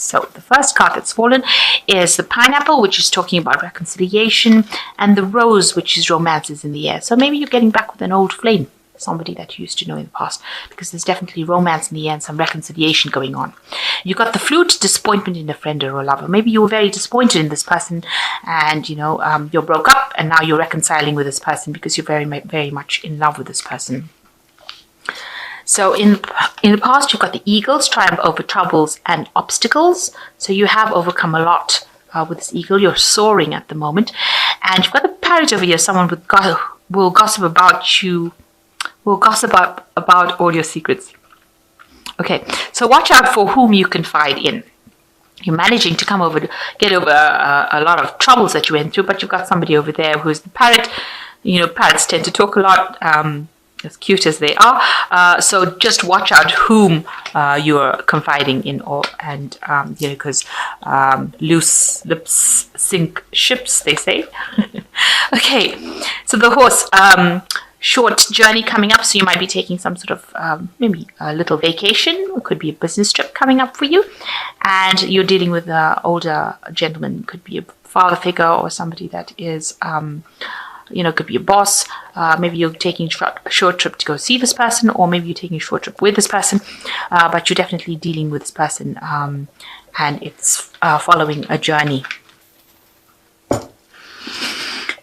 So the first card that's fallen is the pineapple, which is talking about reconciliation, and the rose, which is romance is in the air. So maybe you're getting back with an old flame, somebody that you used to know in the past, because there's definitely romance in the air and some reconciliation going on. You got the flute, disappointment in a friend or a lover. Maybe you were very disappointed in this person, and you broke up, and now you're reconciling with this person because you're very much in love with this person. So in the past, you've got the eagles, triumph over troubles and obstacles. So you have overcome a lot with this eagle. You're soaring at the moment. And you've got the parrot over here, someone will gossip about you, will gossip about all your secrets. Okay, so watch out for whom you confide in. You're managing to get over a lot of troubles that you went through, but you've got somebody over there who's the parrot. Parrots tend to talk a lot. As cute as they are, so just watch out whom you're confiding in, because loose lips sink ships, they say. Okay, so the horse, short journey coming up, so you might be taking some sort of maybe a little vacation. It could be a business trip coming up for you, and you're dealing with an older gentleman. Could be a father figure or somebody that is could be a boss. Maybe you're taking a short trip to go see this person, or maybe you're taking a short trip with this person, but you're definitely dealing with this person, and it's following a journey.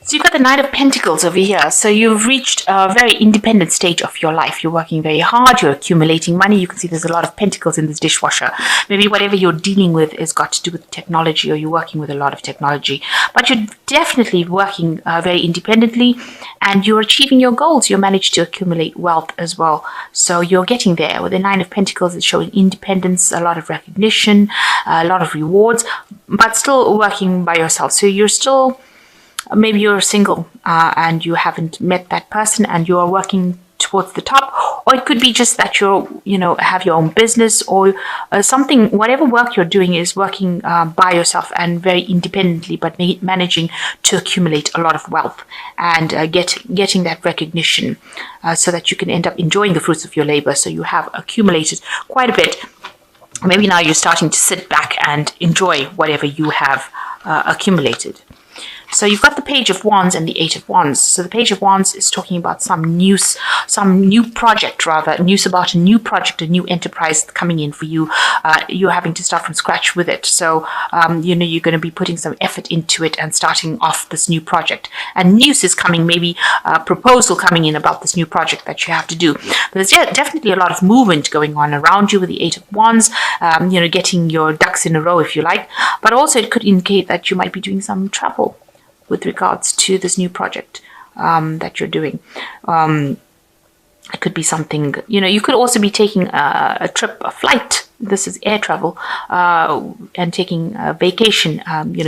So you've got the Knight of Pentacles over here. So you've reached a very independent stage of your life. You're working very hard. You're accumulating money. You can see there's a lot of pentacles in this dishwasher. Maybe whatever you're dealing with is got to do with technology, or you're working with a lot of technology. But you're definitely working very independently, and you're achieving your goals. You managed to accumulate wealth as well. So you're getting there. With the Nine of Pentacles, it's showing independence, a lot of recognition, a lot of rewards, but still working by yourself. So you're still... Maybe you're single and you haven't met that person, and you are working towards the top, or it could be just that have your own business or something. Whatever work you're doing is working by yourself and very independently, but managing to accumulate a lot of wealth and getting that recognition so that you can end up enjoying the fruits of your labor. So you have accumulated quite a bit. Maybe now you're starting to sit back and enjoy whatever you have accumulated. So you've got the Page of Wands and the Eight of Wands. So the Page of Wands is talking about some new project, news about a new project, a new enterprise coming in for you. You're having to start from scratch with it. So, you're going to be putting some effort into it and starting off this new project. And news is coming, maybe a proposal coming in about this new project that you have to do. But there's definitely a lot of movement going on around you with the Eight of Wands, getting your ducks in a row, if you like. But also it could indicate that you might be doing some travel with regards to this new project that you're doing. It could be something, you could also be taking a trip, a flight. This is air travel, and taking a vacation,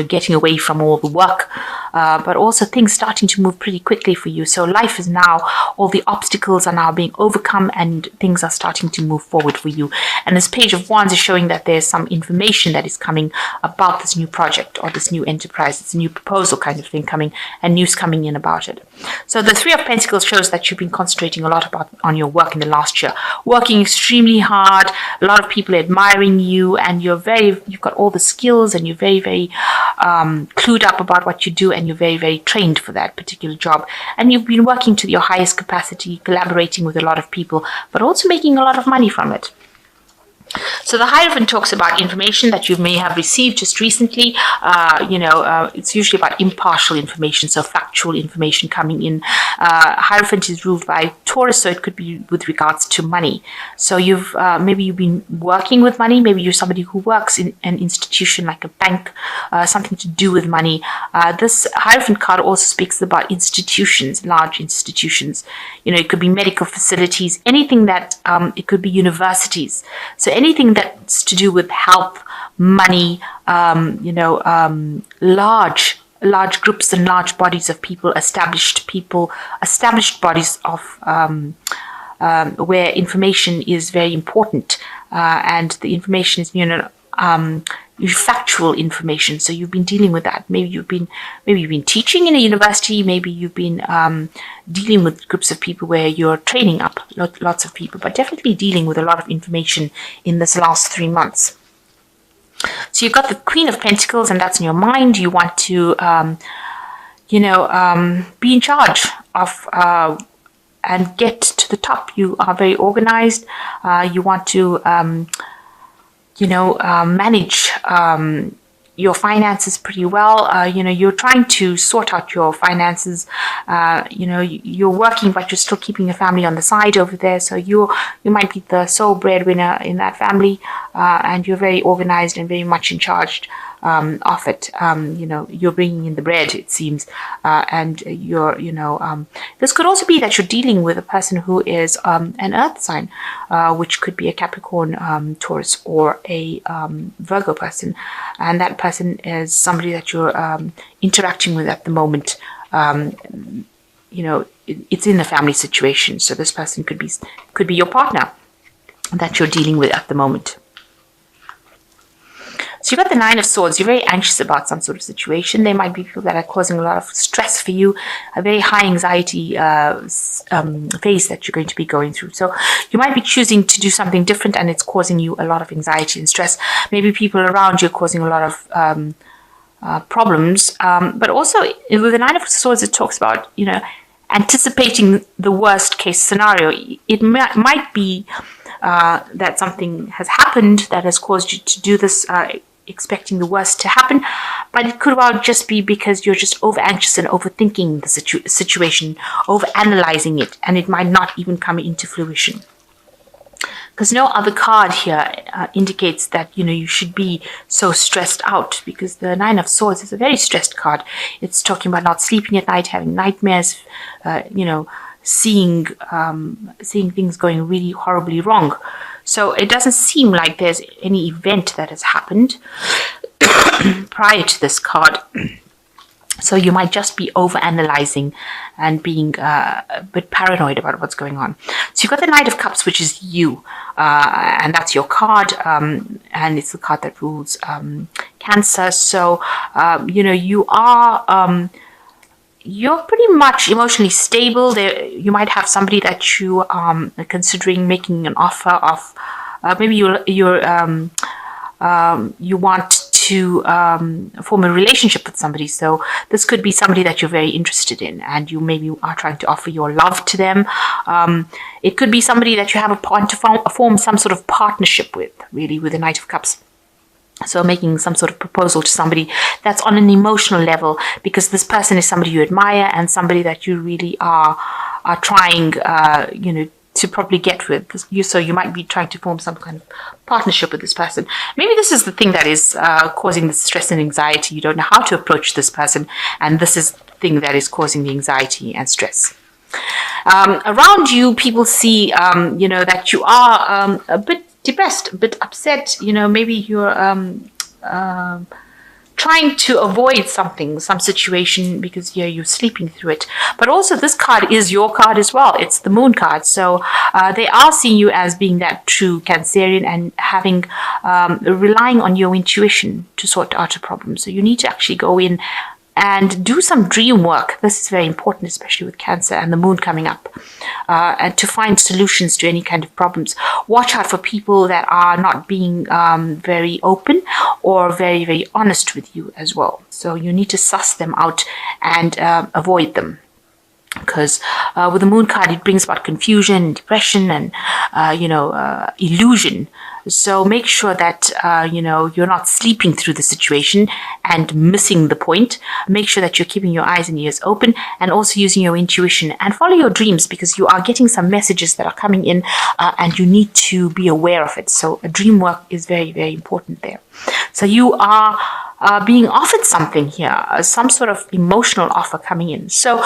getting away from all the work, but also things starting to move pretty quickly for you. So life is now, all the obstacles are now being overcome, and things are starting to move forward for you. And this Page of Wands is showing that there's some information that is coming about this new project or this new enterprise. It's a new proposal kind of thing coming, and news coming in about it. So the Three of Pentacles shows that you've been concentrating a lot on your work in the last year, working extremely hard. A lot of people admiring you, and you've got all the skills, and you're very, very clued up about what you do, and you're very, very trained for that particular job. And you've been working to your highest capacity, collaborating with a lot of people, but also making a lot of money from it. So the Hierophant talks about information that you may have received just recently. It's usually about impartial information, so factual information coming in. Hierophant is ruled by Taurus, so it could be with regards to money. So maybe you've been working with money. Maybe you're somebody who works in an institution like a bank, something to do with money. This Hierophant card also speaks about institutions, large institutions. It could be medical facilities, anything that, it could be universities. So anything that's to do with health, money, large groups and large bodies of people, established bodies of where information is very important, and the information is factual information. So you've been dealing with that. Maybe you've been teaching in a university. Maybe you've been dealing with groups of people where you're training up lots of people, but definitely dealing with a lot of information in this last 3 months. So you've got the Queen of Pentacles, and that's in your mind. You want to, be in charge of and get to the top. You are very organized. You want to, manage your finances pretty well. You're trying to sort out your finances. You're working, but you're still keeping your family on the side over there. So you might be the sole breadwinner in that family, and you're very organized and very much in charge of it. You're bringing in the bread, it seems, and this could also be that you're dealing with a person who is an earth sign, which could be a Capricorn, Taurus, or a Virgo person, and that person is somebody that you're interacting with at the moment. It's in a family situation, so this person could be your partner that you're dealing with at the moment. So you've got the Nine of Swords. You're very anxious about some sort of situation. There might be people that are causing a lot of stress for you, a very high anxiety phase that you're going to be going through. So you might be choosing to do something different, and it's causing you a lot of anxiety and stress. Maybe people around you are causing a lot of problems. But also with the Nine of Swords, it talks about, anticipating the worst case scenario. It might be that something has happened that has caused you to do this, expecting the worst to happen, but it could well just be because you're just over anxious and overthinking the situation, over analyzing it, and it might not even come into fruition. Because no other card here indicates that you should be so stressed out, because the Nine of Swords is a very stressed card. It's talking about not sleeping at night, having nightmares, seeing things going really horribly wrong. So it doesn't seem like there's any event that has happened prior to this card. So you might just be over-analyzing and being a bit paranoid about what's going on. So you've got the Knight of Cups, which is you, and that's your card, and it's the card that rules Cancer. So, you are... you're pretty much emotionally stable. You might have somebody that you are considering making an offer of. Maybe you want to form a relationship with somebody. So this could be somebody that you're very interested in, and you maybe are trying to offer your love to them. It could be somebody that you have to form some sort of partnership with, really, with the Knight of Cups. So making some sort of proposal to somebody that's on an emotional level, because this person is somebody you admire and somebody that you really are trying, to probably get with. So you might be trying to form some kind of partnership with this person. Maybe this is the thing that is causing the stress and anxiety. You don't know how to approach this person, and this is the thing that is causing the anxiety and stress. Around you, people see, that you are a bit depressed, a bit upset. Maybe you're trying to avoid some situation because you're sleeping through it. But also this card is your card as well. It's the Moon card. So they are seeing you as being that true Cancerian and having relying on your intuition to sort out a problem. So you need to actually go in and do some dream work. This is very important, especially with Cancer and the Moon coming up, and to find solutions to any kind of problems. Watch out for people that are not being very open or very, very honest with you as well. So you need to suss them out and avoid them. Because with the Moon card, it brings about confusion, depression, and illusion. So make sure that you're not sleeping through the situation and missing the point. Make sure that you're keeping your eyes and ears open, and also using your intuition, and follow your dreams, because you are getting some messages that are coming in, and you need to be aware of it. So dream work is very, very important there. So you are being offered something here, some sort of emotional offer coming in. So,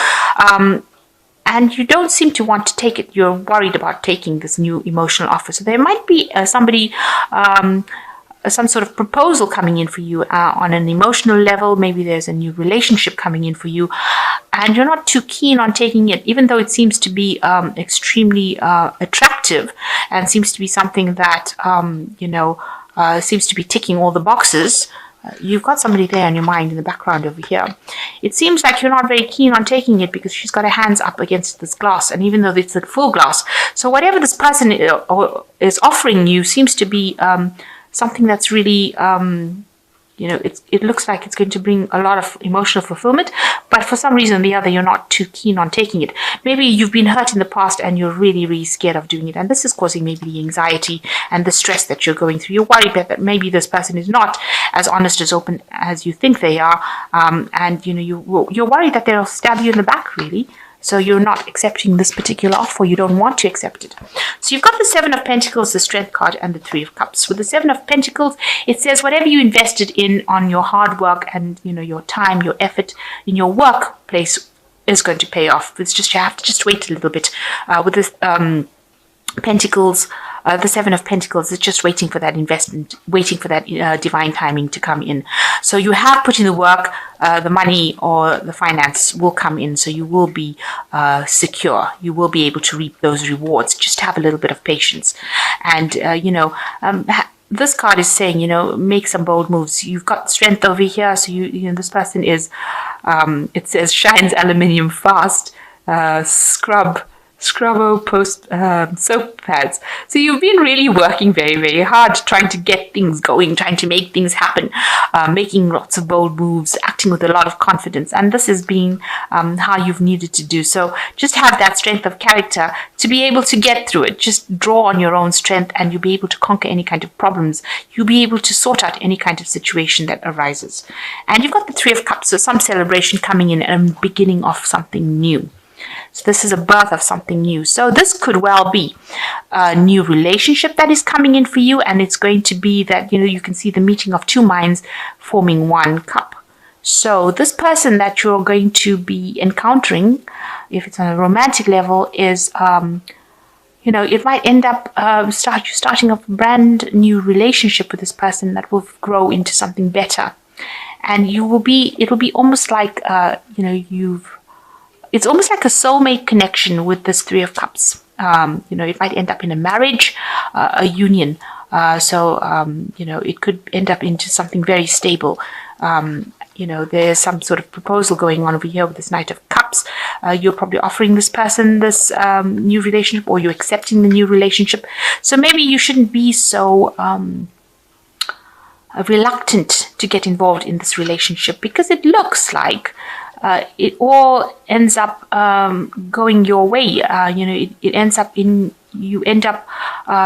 and you don't seem to want to take it. You're worried about taking this new emotional offer. So there might be somebody, some sort of proposal coming in for you on an emotional level. Maybe there's a new relationship coming in for you, and you're not too keen on taking it, even though it seems to be extremely attractive and seems to be something that, seems to be ticking all the boxes. You've got somebody there in your mind in the background over here. It seems like you're not very keen on taking it because she's got her hands up against this glass, and even though it's a full glass. So whatever this person is offering you seems to be something that's really it looks like it's going to bring a lot of emotional fulfillment, but for some reason or the other, you're not too keen on taking it. Maybe you've been hurt in the past and you're really, really scared of doing it. And this is causing maybe the anxiety and the stress that you're going through. You're worried that maybe this person is not as honest, as open as you think they are. And you're worried that they'll stab you in the back, really. So you're not accepting this particular offer. You don't want to accept it. So you've got the Seven of Pentacles, the Strength card, and the Three of Cups. With the Seven of Pentacles, it says whatever you invested in on your hard work and your time, your effort in your workplace is going to pay off. It's just you have to just wait a little bit. With this Pentacles, the Seven of Pentacles is just waiting for that investment, waiting for that divine timing to come in. So you have put in the work, the money or the finance will come in. So you will be secure. You will be able to reap those rewards. Just have a little bit of patience. And, this card is saying, make some bold moves. You've got strength over here. So this person is, it says shines aluminium fast, Scrubbo post soap pads. So you've been really working very, very hard, trying to get things going, trying to make things happen, making lots of bold moves, acting with a lot of confidence. And this has been how you've needed to do. So just have that strength of character to be able to get through it. Just draw on your own strength and you'll be able to conquer any kind of problems. You'll be able to sort out any kind of situation that arises. And you've got the Three of Cups, so some celebration coming in and beginning of something new. So this is a birth of something new. So this could well be a new relationship that is coming in for you. And it's going to be that, you can see the meeting of two minds forming one cup. So this person that you're going to be encountering, if it's on a romantic level, is, it might end up starting a brand new relationship with this person that will grow into something better. And it'll be almost like, it's almost like a soulmate connection with this Three of Cups. It might end up in a marriage, a union. It could end up into something very stable. There's some sort of proposal going on over here with this Knight of Cups. You're probably offering this person this new relationship, or you're accepting the new relationship. So maybe you shouldn't be so reluctant to get involved in this relationship, because it looks like it all ends up going your way. It ends up you end up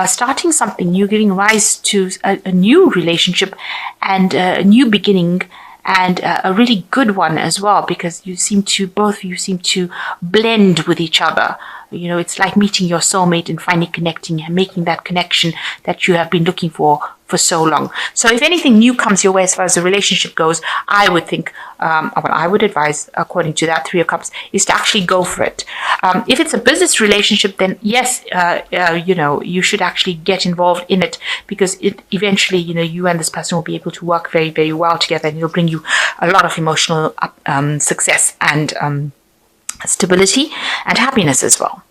starting something new, giving rise to a new relationship and a new beginning, and a really good one as well, because both of you seem to blend with each other. It's like meeting your soulmate and finally connecting and making that connection that you have been looking for so long. So if anything new comes your way as far as the relationship goes, I would think, I would advise, according to that Three of Cups, is to actually go for it. If it's a business relationship, then yes, you should actually get involved in it, because eventually, you and this person will be able to work very, very well together, and it'll bring you a lot of emotional success and stability and happiness as well.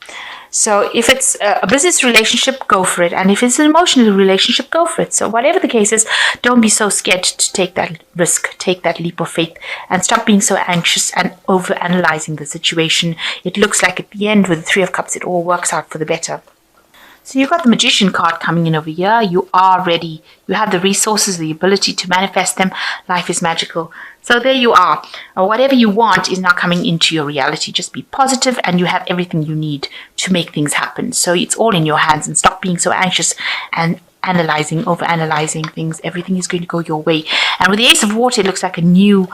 So if it's a business relationship, go for it. And if it's an emotional relationship, go for it. So whatever the case is, don't be so scared to take that risk, take that leap of faith, and stop being so anxious and over-analyzing the situation. It looks like at the end with the Three of Cups, it all works out for the better. So you've got the Magician card coming in over here. You are ready. You have the resources, the ability to manifest them. Life is magical. So there you are. Whatever you want is now coming into your reality. Just be positive and you have everything you need to make things happen. So it's all in your hands, and stop being so anxious and over-analyzing things. Everything is going to go your way. And with the Ace of Water, it looks like a new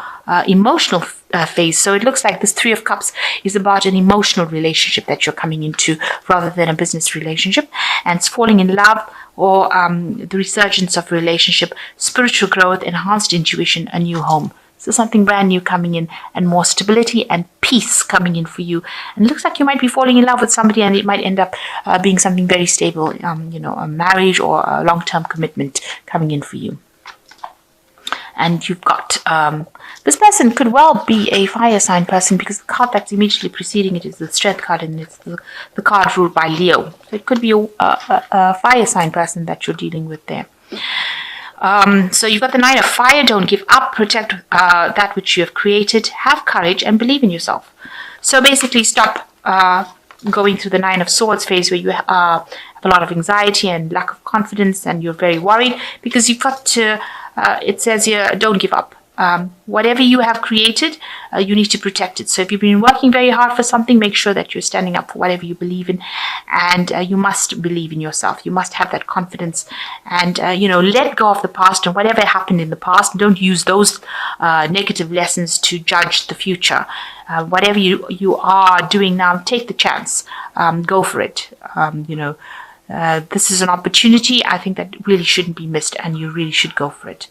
emotional phase. So it looks like this Three of Cups is about an emotional relationship that you're coming into rather than a business relationship. And it's falling in love, or the resurgence of a relationship, spiritual growth, enhanced intuition, a new home. So something brand new coming in, and more stability and peace coming in for you. And it looks like you might be falling in love with somebody, and it might end up being something very stable, a marriage or a long-term commitment coming in for you. And you've got, this person could well be a fire sign person, because the card that's immediately preceding it is the Strength card, and it's the card ruled by Leo. So it could be a fire sign person that you're dealing with there. So you've got the Knight of Fire. Don't give up. Protect that which you have created. Have courage and believe in yourself. So basically stop going through the Nine of Swords phase, where you have a lot of anxiety and lack of confidence, and you're very worried, because you've got to it says here, don't give up. Whatever you have created, you need to protect it. So if you've been working very hard for something, make sure that you're standing up for whatever you believe in, and you must believe in yourself. You must have that confidence, and let go of the past and whatever happened in the past. Don't use those negative lessons to judge the future. Whatever you are doing now, take the chance. Go for it. This is an opportunity I think that really shouldn't be missed, and you really should go for it.